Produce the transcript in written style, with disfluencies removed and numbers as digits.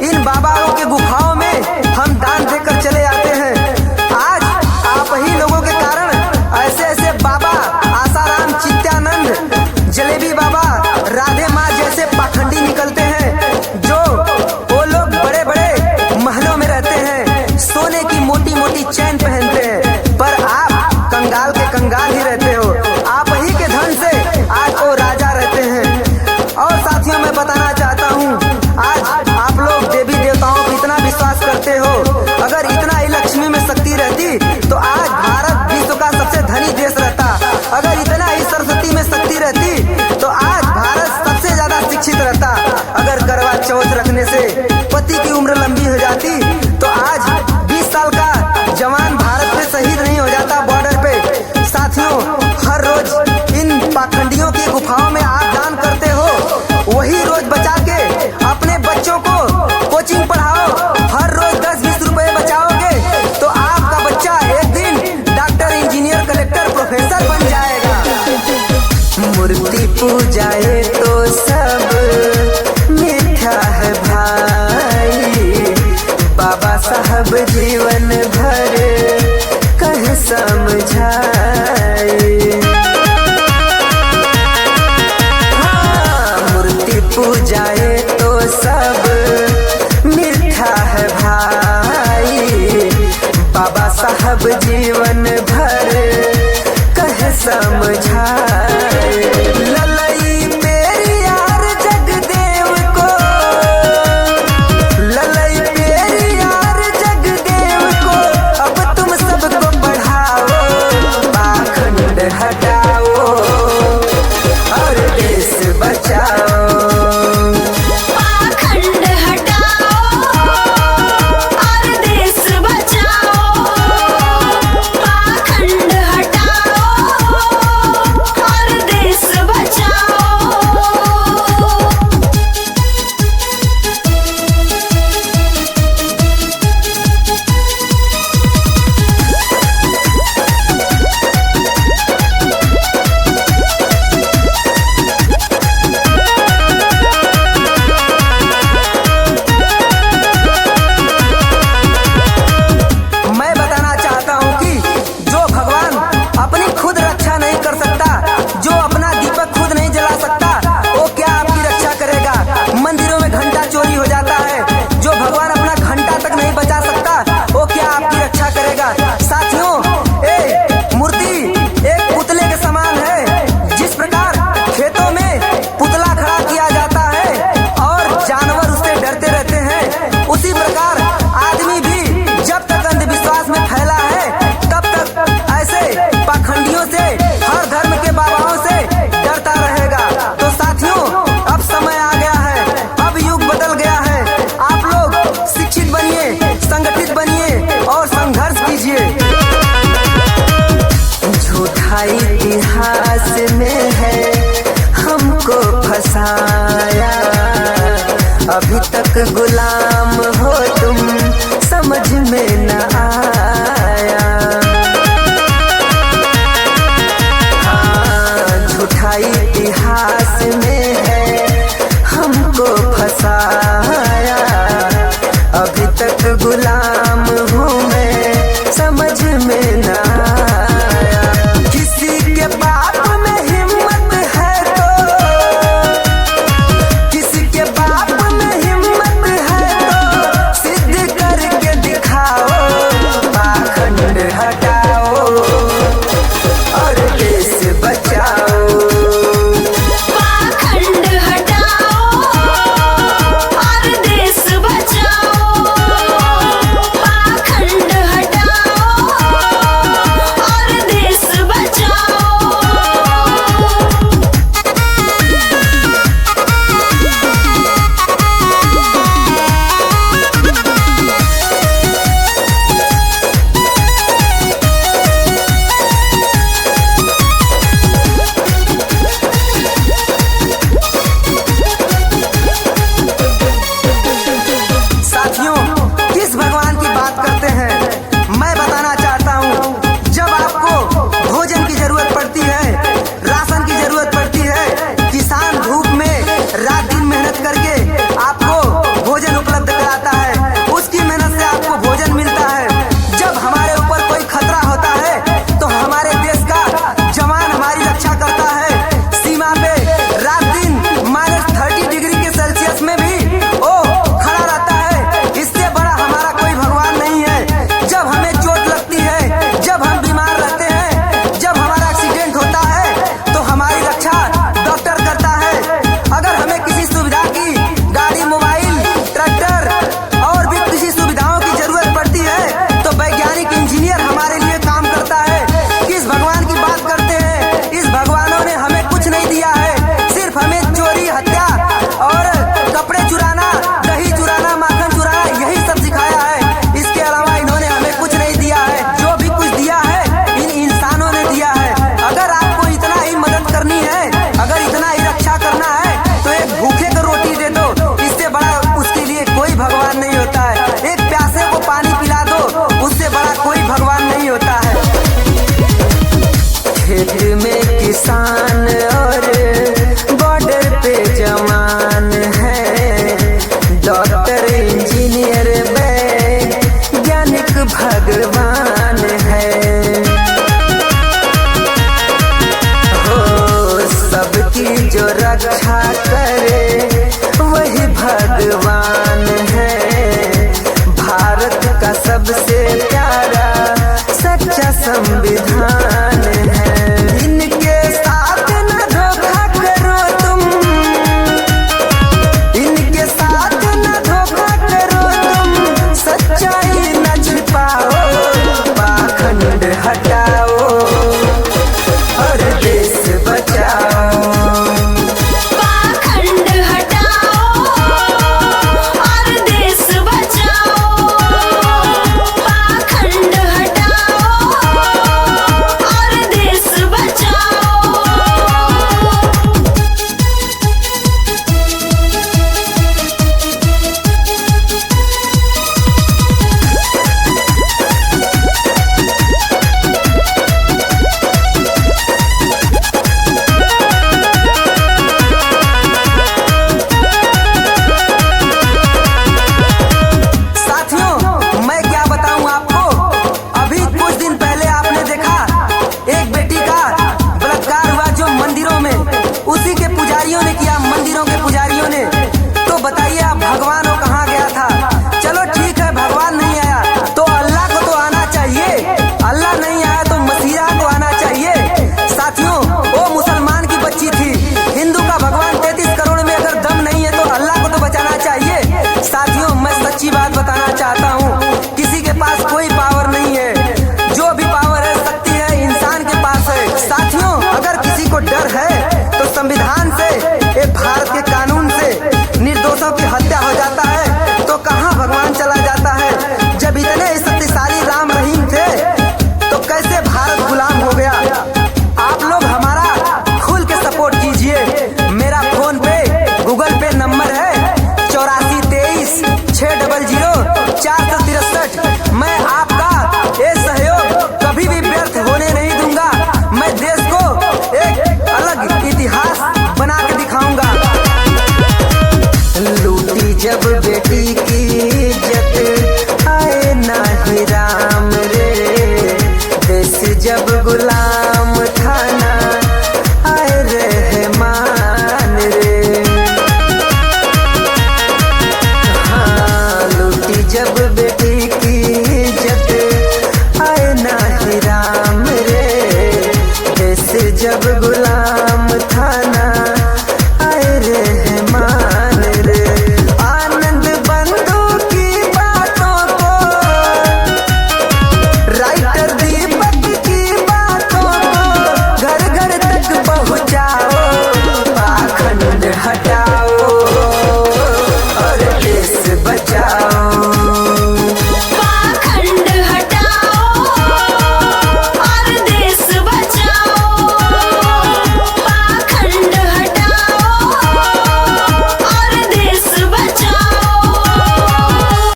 इन बाबाओं के गुफाओं में हम दान देकर चले आते हैं। आज आप ही लोगों के कारण ऐसे ऐसे बाबा आसाराम, चित्यानंद, जलेबी बाबा, राधे माँ जैसे पाखंडी निकलते हैं, जो वो लोग बड़े बड़े महलों में रहते हैं, सोने की मोटी मोटी चैन पहनते हैं, पर आप कंगाल के कंगाल ही रहते हो। आप ही के धन से आज वो राजा रहते हैं। और साथियों, मैं बताना चाहता हूँ, आज आप लोग देवी देवताओं पर इतना विश्वास करते हो, अगर इतना ही लक्ष्मी में शक्ति रहती तो आज भारत विश्व का सबसे धनी देश रहता। अगर इतना ही सरस्वती में शक्ति रहती तो आज भारत सबसे ज्यादा शिक्षित रहता। अगर करवा चौथ रखने से पति की उम्र लंबी हो जाती तो आज 20 साल का जवान भारत में शहीद नहीं हो जाता बॉर्डर पे। साथियों, हर रोज इन पाखंडियों की गुफाओं में आप दान करते हो, वही रोज बचा के अपने बच्चों को कोचिंग पढ़ाओ। हर रोज 10-20 रुपए बचाओगे तो आपका बच्चा एक दिन डॉक्टर, इंजीनियर, कलेक्टर, प्रोफेसर बन जाएगा। मूर्ति पूजाए तो सब मीठा है भाई, बाबा साहब जीवन भर कह समझाए। मूर्ति पूजाए तो सब मीठा है भाई, बाबा साहब जीवन भर कह समझाए। ललई पेरियार जगदेव को, ललई पेरियार जगदेव को, अब तुम सबको पढ़ाओ, पाखंड हटाओ और देश बचाओ। पाखंड हटाओ और देश बचाओ, पाखंड हटाओ और देश बचाओ। मैं बताना चाहता हूँ कि जो भगवान अपनी खुद रक्षा नहीं कर सकता, जो अपना दीपक खुद नहीं जला सकता, वो क्या आपकी रक्षा करेगा। मंदिरों में घंटा चोरी हो जाता है, जो भगवान अपना घंटा तक नहीं बचा सकता, वो क्या आपकी रक्षा करेगा। साथियों, मूर्ति एक पुतले के समान है। जिस प्रकार खेतों में पुतला खड़ा किया जाता है और जानवर उससे डरते रहते हैं, उसी प्रकार आदमी भी जब तक अंधविश्वास में फैला है तब तक ऐसे पाखंडियों से, हर धर्म के बाबाओं से डरता रहेगा। तो साथियों, अब समय आ गया है, अब युग बदल गया है। आप लोग शिक्षित बनिए, संगठित बनिए और संघर्ष कीजिए। झूठा इतिहास में है हमको फंसाया, अभी तक गुलाम हो तुम, समझ में न आया। हाँ, झूठा इतिहास में है हमको फंसाया, अभी तक गुलाम हूँ मैं, समझ में न आया। किसी के बाप में हिम्मत है तो, किसी के बाप में हिम्मत है तो सिद्ध करके दिखाओ, पाखंड हटाओ और देश बचाओ। पाखंड हटाओ और देश बचाओ, पाखंड खेत में किसान और बॉर्डर पे जवान है, डॉक्टर इंजीनियर वैज्ञानिक भगवान है। हो सबकी जो रक्षा करे वही भगवान है, भारत का सबसे प्यारा सच्चा संविधान है। इनके साथ न धोखा करो तुम, इनके साथ न धोखा करो तुम, सच्चाई न छिपाओ, पाखंड हटाओ और देश बचाओ। पाखंड हटाओ और देश बचाओ, पाखंड हटाओ और देश बचाओ। साथियों, मैं क्या बताऊं आपको, अभी कुछ दिन पहले आपने देखा एक बेटी का बलात्कार हुआ जो मंदिरों में, उसी के पुजारियों ने किया, मंदिरों के पुजारियों ने। तो बताइए आप भगवान वो कहाँ गया था? चलो ठीक है, भगवान नहीं आया तो अल्लाह को तो आना चाहिए, अल्लाह नहीं आया तो मसीहा को आना चाहिए। साथियों, वो मुसलमान की बच्ची थी, हिंदू का भगवान 33 करोड़ में अगर दम नहीं है तो अल्लाह को तो बचाना चाहिए। साथियों, मैं सच्ची बात बताना चाहता हूँ, किसी के पास कोई पावर नहीं है, जो भी पावर है शक्ति है इंसान के पास है। साथियों, अगर किसी को डर है तो संविधान से, एक भारत के कानून से निर्दोषों की हत्या हो जाता है तो कहाँ भगवान चला जाता है? जब इतने शक्तिशाली राम रहीम थे तो कैसे भारत गुलाम हो गया? आप लोग हमारा खुल के सपोर्ट कीजिए। मेरा फोन पे गूगल पे नंबर है 8423 600 403।